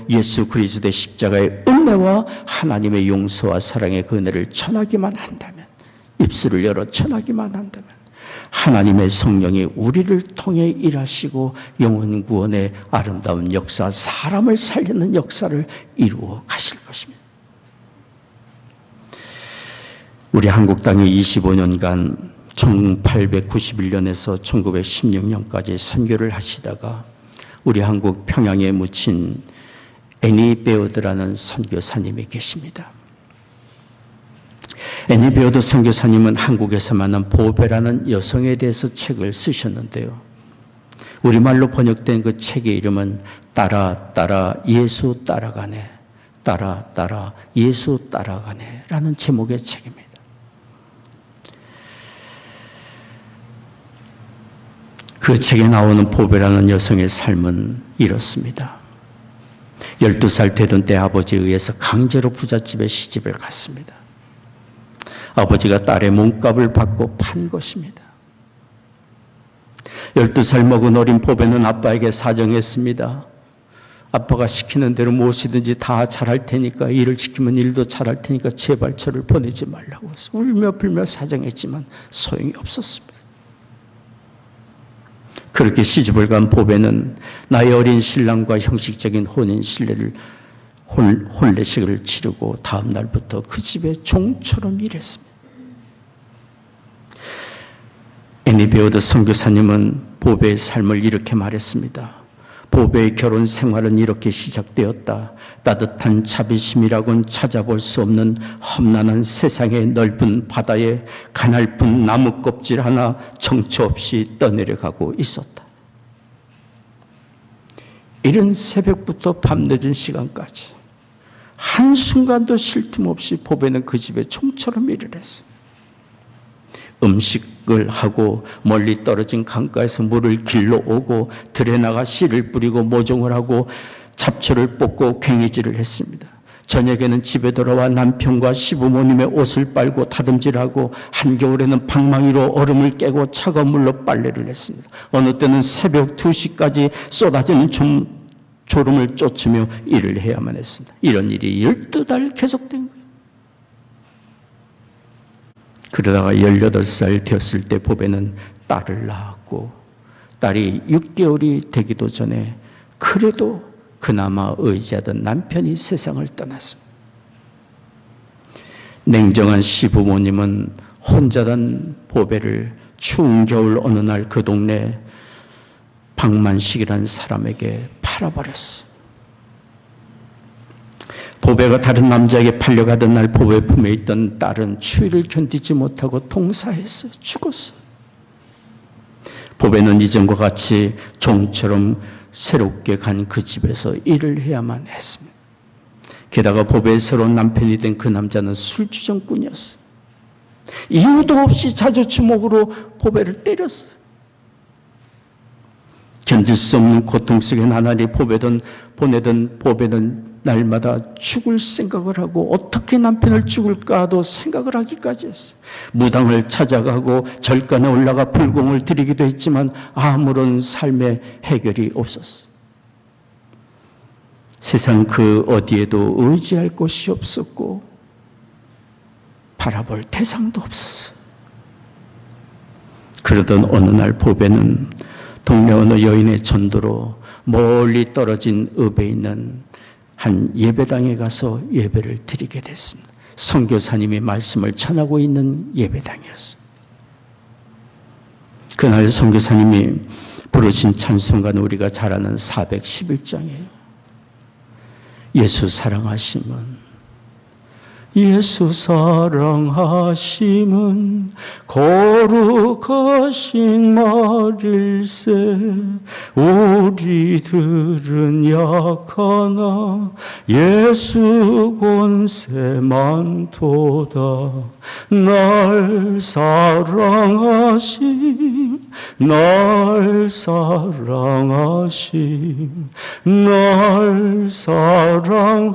예수 그리스도의 십자가의 은혜와 하나님의 용서와 사랑의 그 은혜를 전하기만 한다면, 입술을 열어 전하기만 한다면 하나님의 성령이 우리를 통해 일하시고 영혼 구원의 아름다운 역사, 사람을 살리는 역사를 이루어 가실 것입니다. 우리 한국 땅에 25년간 1891년에서 1916년까지 선교를 하시다가 우리 한국 평양에 묻힌 애니 베어드라는 선교사님이 계십니다. 애니 베어드 선교사님은 한국에서 만난 보배라는 여성에 대해서 책을 쓰셨는데요. 우리말로 번역된 그 책의 이름은 따라 예수 따라가네, 따라 예수 따라가네 라는 제목의 책입니다. 그 책에 나오는 보배라는 여성의 삶은 이렇습니다. 12살 되던 때 아버지에 의해서 강제로 부잣집에 시집을 갔습니다. 아버지가 딸의 몸값을 받고 판 것입니다. 12살 먹은 어린 보배는 아빠에게 사정했습니다. 아빠가 시키는 대로 무엇이든지 다 잘할 테니까, 일을 시키면 일도 잘할 테니까 제발 저를 보내지 말라고 해서 울며 불며 사정했지만 소용이 없었습니다. 그렇게 시집을 간 보배는 나의 어린 신랑과 형식적인 혼례식을 치르고 다음 날부터 그 집에 종처럼 일했습니다. 애니 베어드 선교사님은 보배의 삶을 이렇게 말했습니다. 보배의 결혼 생활은 이렇게 시작되었다. 따뜻한 자비심이라고는 찾아볼 수 없는 험난한 세상의 넓은 바다에 가냘픈 나무 껍질 하나 정처 없이 떠내려가고 있었다. 이른 새벽부터 밤늦은 시간까지 한순간도 쉴 틈 없이 보배는 그 집에 총처럼 일을 했어요. 음식을 하고 멀리 떨어진 강가에서 물을 길러 오고 들에 나가 씨를 뿌리고 모종을 하고 잡초를 뽑고 괭이질을 했습니다. 저녁에는 집에 돌아와 남편과 시부모님의 옷을 빨고 다듬질하고 한겨울에는 방망이로 얼음을 깨고 차가운 물로 빨래를 했습니다. 어느 때는 새벽 2시까지 쏟아지는 졸음을 쫓으며 일을 해야만 했습니다. 이런 일이 12달 계속된 거예요. 그러다가 18살 되었을 때 보배는 딸을 낳았고, 딸이 6개월이 되기도 전에 그래도 그나마 의지하던 남편이 세상을 떠났습니다. 냉정한 시부모님은 혼자던 보배를 추운 겨울 어느 날 그 동네 박만식이라는 사람에게 팔아버렸어요. 보배가 다른 남자에게 팔려가던 날 보배 품에 있던 딸은 추위를 견디지 못하고 동사했어요. 죽었어요. 보배는 이전과 같이 종처럼 새롭게 간 그 집에서 일을 해야만 했습니다. 게다가 보배의 새로운 남편이 된 그 남자는 술주정꾼이었어요. 이유도 없이 자주주목으로 보배를 때렸어요. 견딜 수 없는 고통 속에 나날이 보내던 보배는 날마다 죽을 생각을 하고 어떻게 남편을 죽을까도 생각을 하기까지 했어요. 무당을 찾아가고 절간에 올라가 불공을 드리기도 했지만 아무런 삶의 해결이 없었어요. 세상 그 어디에도 의지할 곳이 없었고 바라볼 대상도 없었어요. 그러던 어느 날 보배는 동네 어느 여인의 전도로 멀리 떨어진 읍에 있는 한 예배당에 가서 예배를 드리게 됐습니다. 선교사님이 말씀을 전하고 있는 예배당이었습니다. 그날 선교사님이 부르신 찬송가는 우리가 잘 아는 411장이에요. 예수 사랑하심은, 예수 사랑하심은 거룩하신 말일세. 우리들은 약하나 예수 권세 많도다. 날 사랑하심, 날 사랑하심, 날 사랑하심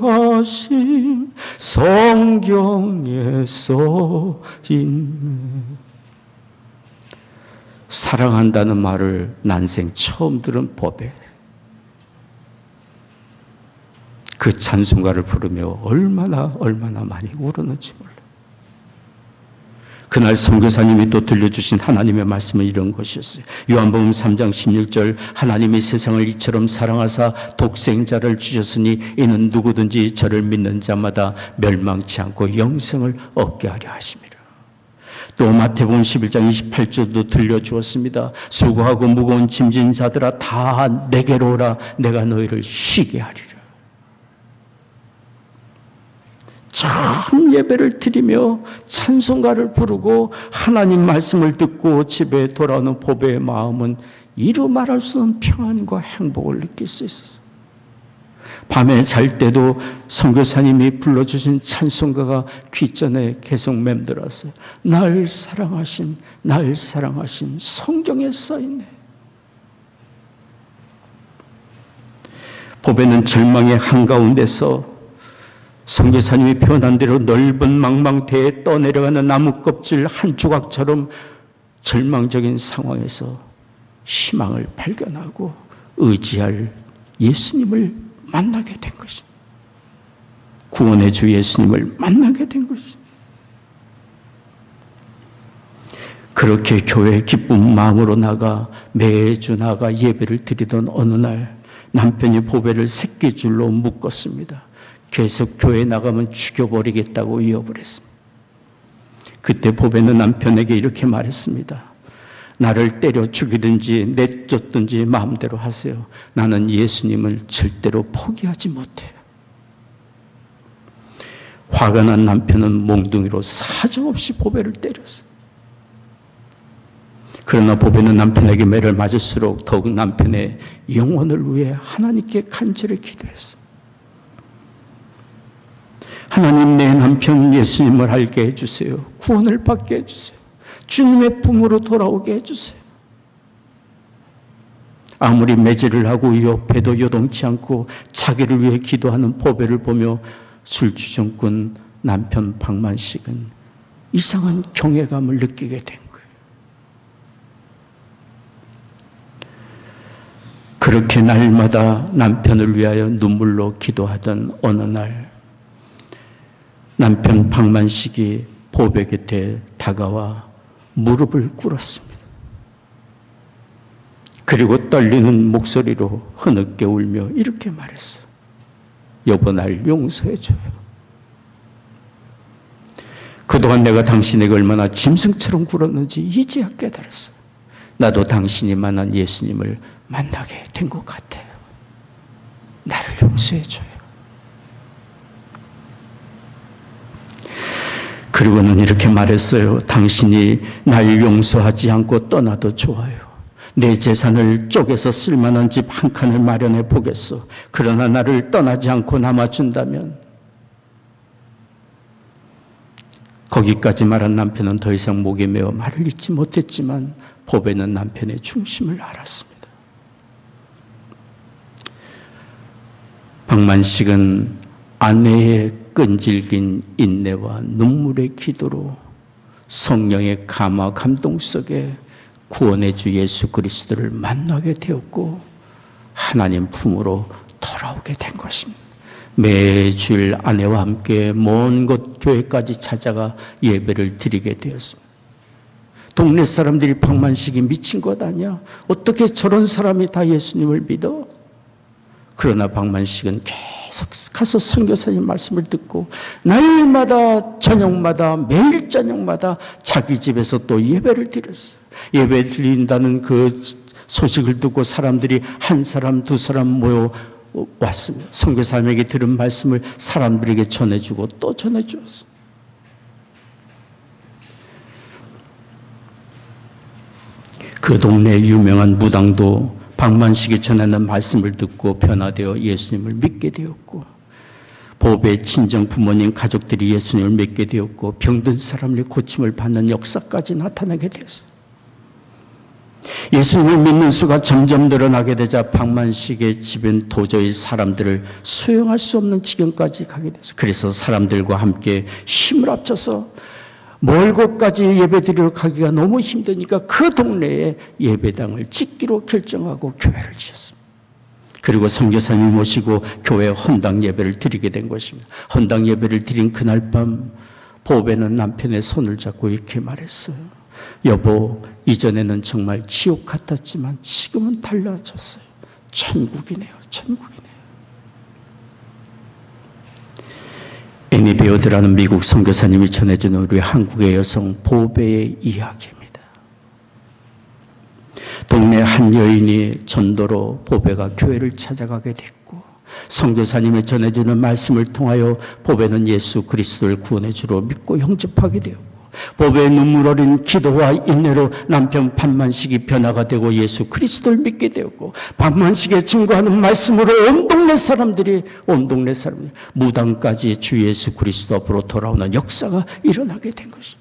성경에 써 있네. 사랑한다는 말을 난생 처음 들은 보배. 그 찬송가를 부르며 얼마나 많이 울었는지 몰라요. 그날 선교사님이 또 들려주신 하나님의 말씀은 이런 것이었어요. 요한복음 3장 16절, 하나님이 세상을 이처럼 사랑하사 독생자를 주셨으니 이는 누구든지 저를 믿는 자마다 멸망치 않고 영생을 얻게 하려 하심이라. 또 마태복음 11장 28절도 들려주었습니다. 수고하고 무거운 짐진 자들아 다 내게로 오라. 내가 너희를 쉬게 하리라. 참 예배를 드리며 찬송가를 부르고 하나님 말씀을 듣고 집에 돌아오는 보배의 마음은 이루 말할 수 없는 평안과 행복을 느낄 수 있었어요. 밤에 잘 때도 선교사님이 불러주신 찬송가가 귓전에 계속 맴돌았어요. 날 사랑하심, 날 사랑하심 성경에 써있네. 보배는 절망의 한가운데서 선교사님이 표현한 대로 넓은 망망대에 떠내려가는 나무 껍질 한 조각처럼 절망적인 상황에서 희망을 발견하고 의지할 예수님을 만나게 된 것입니다. 구원의 주 예수님을 만나게 된 것입니다. 그렇게 교회에 기쁜 마음으로 매주 나가 예배를 드리던 어느 날 남편이 보배를 새끼줄로 묶었습니다. 계속 교회에 나가면 죽여버리겠다고 위협을 했습니다. 그때 보배는 남편에게 이렇게 말했습니다. 나를 때려 죽이든지 내쫓든지 마음대로 하세요. 나는 예수님을 절대로 포기하지 못해요. 화가 난 남편은 몽둥이로 사정없이 보배를 때렸어요. 그러나 보배는 남편에게 매를 맞을수록 더욱 남편의 영혼을 위해 하나님께 간절히 기도했어요. 하나님, 내 남편 예수님을 알게 해주세요. 구원을 받게 해주세요. 주님의 품으로 돌아오게 해주세요. 아무리 매질을 하고 위협해도 요동치 않고 자기를 위해 기도하는 보배를 보며 술주정꾼 남편 박만식은 이상한 경외감을 느끼게 된 거예요. 그렇게 날마다 남편을 위하여 눈물로 기도하던 어느 날 남편 박만식이 보배 곁에 다가와 무릎을 꿇었습니다. 그리고 떨리는 목소리로 흐느껴 울며 이렇게 말했어요. 여보, 날 용서해줘요. 그동안 내가 당신에게 얼마나 짐승처럼 굴었는지 이제야 깨달았어요. 나도 당신이 만난 예수님을 만나게 된 것 같아요. 나를 용서해줘요. 그리고는 이렇게 말했어요. 당신이 날 용서하지 않고 떠나도 좋아요. 내 재산을 쪼개서 쓸만한 집 한 칸을 마련해 보겠어. 그러나 나를 떠나지 않고 남아준다면. 거기까지 말한 남편은 더 이상 목에 메어 말을 잇지 못했지만 보배는 남편의 중심을 알았습니다. 박만식은 아내의 끈질긴 인내와 눈물의 기도로 성령의 감화 감동 속에 구원의 주 예수 그리스도를 만나게 되었고 하나님 품으로 돌아오게 된 것입니다. 매주일 아내와 함께 먼 곳 교회까지 찾아가 예배를 드리게 되었습니다. 동네 사람들이 박만식이 미친 것 아니야? 어떻게 저런 사람이 다 예수님을 믿어? 그러나 박만식은 계속 가서 선교사님 말씀을 듣고 날마다 저녁마다 매일 저녁마다 자기 집에서 또 예배를 드렸어요. 예배 드린다는 그 소식을 듣고 사람들이 한 사람 두 사람 모여 왔습니다. 선교사님에게 들은 말씀을 사람들에게 전해주고 또 전해주었어요. 그 동네의 유명한 무당도 박만식이 전하는 말씀을 듣고 변화되어 예수님을 믿게 되었고 보배의 친정 부모님 가족들이 예수님을 믿게 되었고 병든 사람들이 고침을 받는 역사까지 나타나게 되었어요. 예수님을 믿는 수가 점점 늘어나게 되자 박만식의 집은 도저히 사람들을 수용할 수 없는 지경까지 가게 됐어요. 그래서 사람들과 함께 힘을 합쳐서 멀고까지 예배드리러 가기가 너무 힘드니까 그 동네에 예배당을 짓기로 결정하고 교회를 지었습니다. 그리고 선교사님을 모시고 교회 헌당 예배를 드리게 된 것입니다. 헌당 예배를 드린 그날 밤 보배는 남편의 손을 잡고 이렇게 말했어요. 여보, 이전에는 정말 지옥 같았지만 지금은 달라졌어요. 천국이네요. 천국이네요. 애니 베어드라는 미국 선교사님이 전해주는 우리 한국의 여성 보배의 이야기입니다. 동네 한 여인이 전도로 보배가 교회를 찾아가게 됐고 선교사님이 전해주는 말씀을 통하여 보배는 예수 그리스도를 구원의 주로 믿고 영접하게 되었고 보배의 눈물 어린 기도와 인내로 남편 박만식이 변화가 되고 예수 그리스도를 믿게 되었고 박만식의 증거하는 말씀으로 온 동네 사람들이 무당까지 주 예수 그리스도 앞으로 돌아오는 역사가 일어나게 된 것입니다.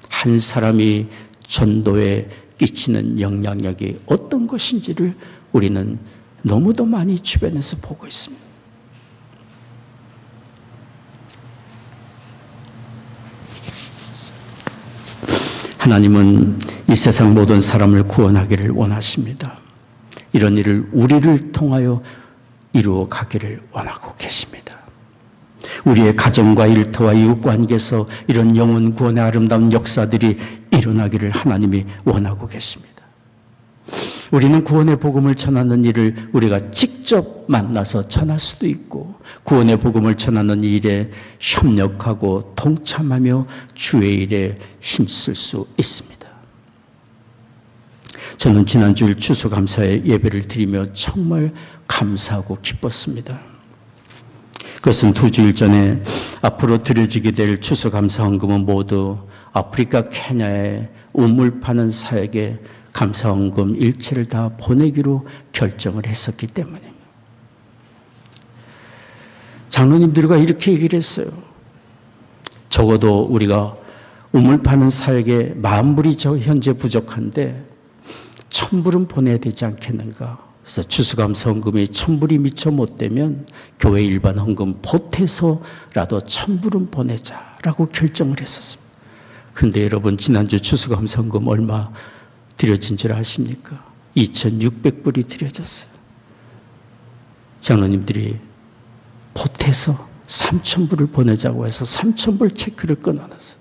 한 사람이 전도에 끼치는 영향력이 어떤 것인지를 우리는 너무도 많이 주변에서 보고 있습니다. 하나님은 이 세상 모든 사람을 구원하기를 원하십니다. 이런 일을 우리를 통하여 이루어 가기를 원하고 계십니다. 우리의 가정과 일터와 이웃관계에서 이런 영혼 구원의 아름다운 역사들이 일어나기를 하나님이 원하고 계십니다. 우리는 구원의 복음을 전하는 일을 우리가 직접 만나서 전할 수도 있고, 구원의 복음을 전하는 일에 협력하고 동참하며 주의 일에 힘쓸 수 있습니다. 저는 지난주일 추수감사의 예배를 드리며 정말 감사하고 기뻤습니다. 그것은 2주일 전에 앞으로 드려지게 될 추수감사 헌금은 모두 아프리카 케냐의 우물 파는 사역에 감사헌금 일체를 다 보내기로 결정을 했었기 때문입니다. 장로님들과 이렇게 얘기를 했어요. 적어도 우리가 우물 파는 사역에 10,000불이 현재 부족한데 1,000불은 보내야 되지 않겠는가. 그래서 추수감사헌금이 1,000불이 미처 못 되면 교회 일반 헌금 보태서라도 1,000불은 보내자라고 결정을 했었습니다. 그런데 여러분, 지난주 추수감사헌금 얼마 드려진 줄 아십니까? 2,600불이 드려졌어요. 장로님들이 보태서 3,000불을 보내자고 해서 3,000불 체크를 끊어놨어요.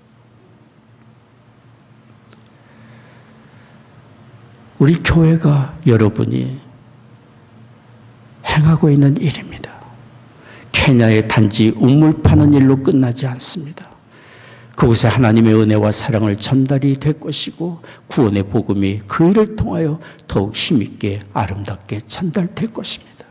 우리 교회가 여러분이 행하고 있는 일입니다. 케냐의 단지 우물 파는 일로 끝나지 않습니다. 그곳에 하나님의 은혜와 사랑을 전달이 될 것이고, 구원의 복음이 그 일을 통하여 더욱 힘있게 아름답게 전달될 것입니다.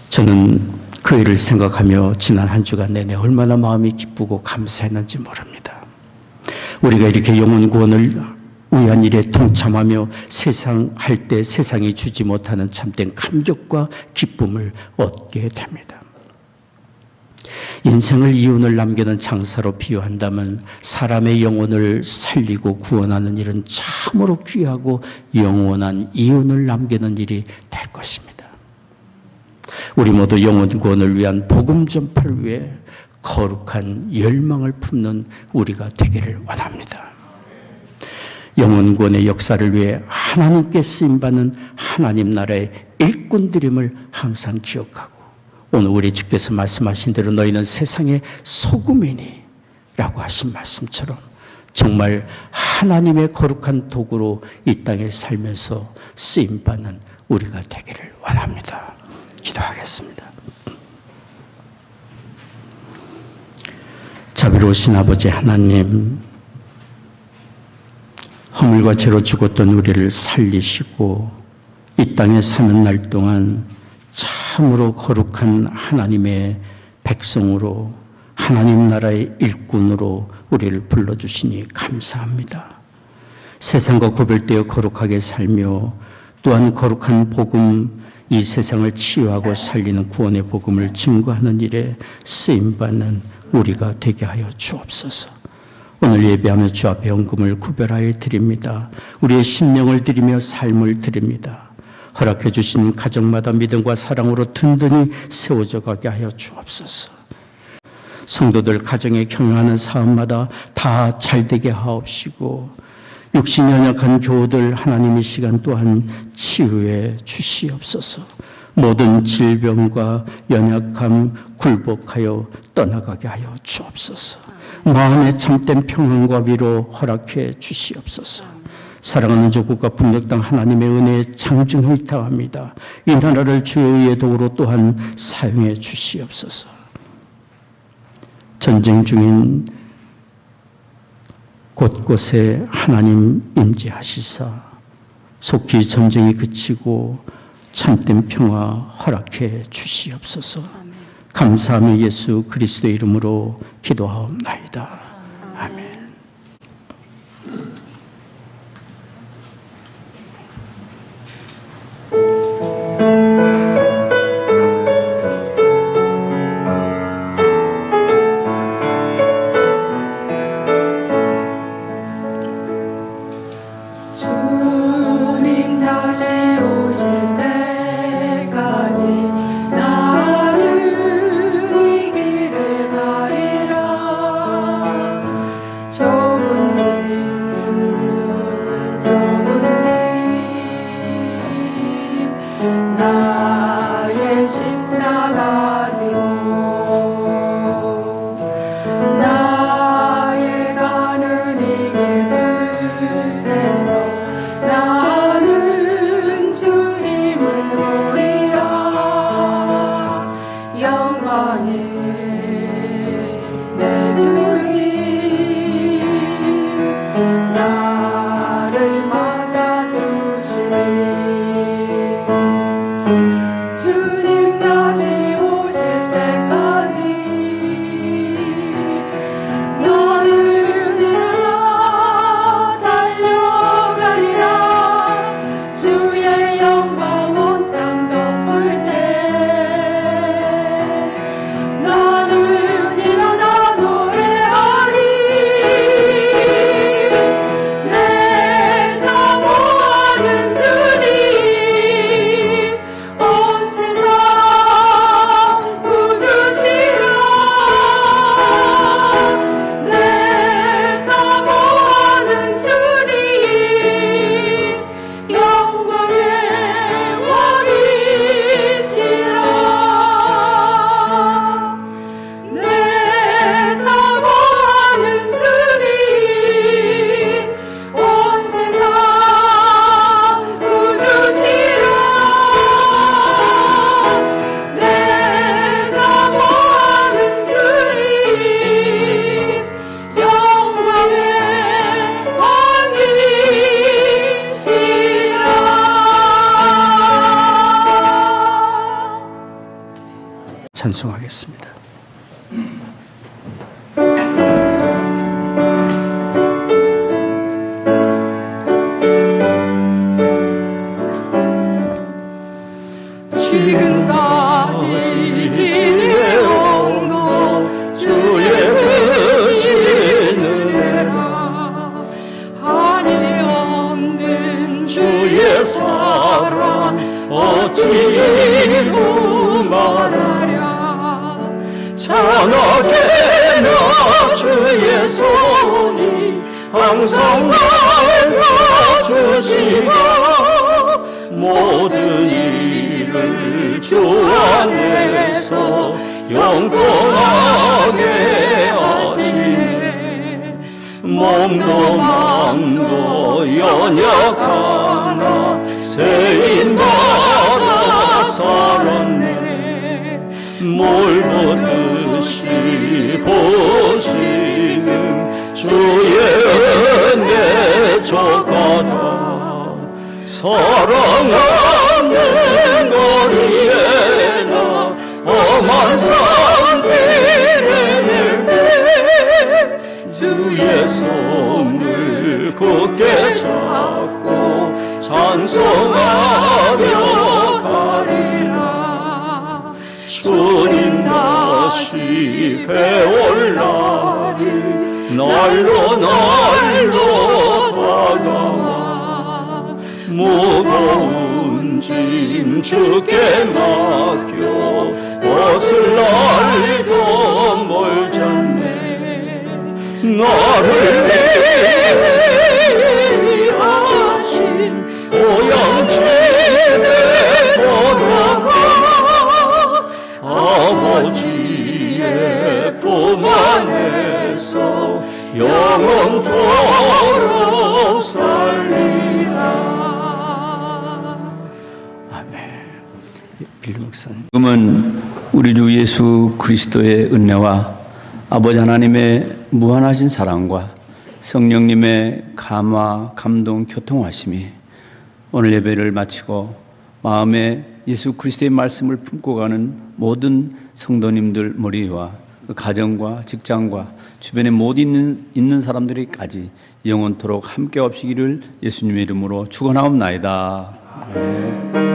저는 그 일을 생각하며 지난 한 주간 내내 얼마나 마음이 기쁘고 감사했는지 모릅니다. 우리가 이렇게 영혼 구원을 위한 일에 동참하며 세상 할 때 세상이 주지 못하는 참된 감격과 기쁨을 얻게 됩니다. 인생을 이윤을 남기는 장사로 비유한다면 사람의 영혼을 살리고 구원하는 일은 참으로 귀하고 영원한 이윤을 남기는 일이 될 것입니다. 우리 모두 영혼 구원을 위한 복음 전파를 위해 거룩한 열망을 품는 우리가 되기를 원합니다. 영혼 구원의 역사를 위해 하나님께 쓰임받는 하나님 나라의 일꾼들임을 항상 기억하고, 오늘 우리 주께서 말씀하신 대로 너희는 세상의 소금이니 라고 하신 말씀처럼 정말 하나님의 거룩한 도구로 이 땅에 살면서 쓰임받는 우리가 되기를 원합니다. 기도하겠습니다. 자비로우신 아버지 하나님, 허물과 죄로 죽었던 우리를 살리시고 이 땅에 사는 날 동안 참으로 거룩한 하나님의 백성으로, 하나님 나라의 일꾼으로 우리를 불러주시니 감사합니다. 세상과 구별되어 거룩하게 살며 또한 거룩한 복음, 이 세상을 치유하고 살리는 구원의 복음을 증거하는 일에 쓰임받는 우리가 되게 하여 주옵소서. 오늘 예배하며 주 앞에 헌금을 구별하여 드립니다. 우리의 심령을 드리며 삶을 드립니다. 허락해 주신 가정마다 믿음과 사랑으로 든든히 세워져 가게 하여 주옵소서. 성도들 가정에 경영하는 사업마다 다 잘되게 하옵시고, 육신 연약한 교우들 하나님 이 시간 또한 치유해 주시옵소서. 모든 질병과 연약함 굴복하여 떠나가게 하여 주옵소서. 마음의 참된 평안과 위로 허락해 주시옵소서. 사랑하는 조국과 북녘 땅 하나님의 은혜에 장중히 의탁합니다. 이 나라를 주의 의의 도구로 또한 사용해 주시옵소서. 전쟁 중인 곳곳에 하나님 임재하시사 속히 전쟁이 그치고 참된 평화 허락해 주시옵소서. 감사하며 예수 그리스도의 이름으로 기도하옵나이다. 아멘. 주 영광이 내 주님 나를 맞아주시니 주님 다시 오실 때까지 나는 일어나 달려가리라 주의 영광 온 땅 덮을 때 나는 일어나 노래하리 내 사모하는 주님 온 세상 구주시라 내 사모하는 주님 영광의 왕이시라 내 사모하는 주님 온 세상 구주시라 내 사모하는 주님 영광의 왕이시라. 찬송하겠습니다. 지금까지 지내온 것 주의 크신 은혜라 한이 없는 주의 사랑 어찌로 말하랴 찬하게 나 주의 손이 항상 날 봐주시고 모든 일을 주 안에서 영통하게 하시네 몸도 마음도 연약하나 세인받아 살았네 뭘 보듯이 보시는 주의 은혜 조가다 사랑하는 거리에 나 험한 산 비례를 배 주의 손을 굳게 잡고 찬송하며 가리라 주님 다시 배올 날이 날로 다가와 무거운 짐 주께 맡겨 벗을 날도 멀잖네 나를 위하신 고향집에 돌아가 아버지의 품 안에서 영원토록 살리라. 빌리 목사님. 지금은 우리 주 예수 그리스도의 은혜와 아버지 하나님의 무한하신 사랑과 성령님의 감화, 감동, 교통하심이 오늘 예배를 마치고 마음에 예수 그리스도의 말씀을 품고 가는 모든 성도님들 머리와 그 가정과 직장과 주변에 못 있는 사람들에게까지 영원토록 함께 없시기를 예수님의 이름으로 축원하옵나이다. 아멘.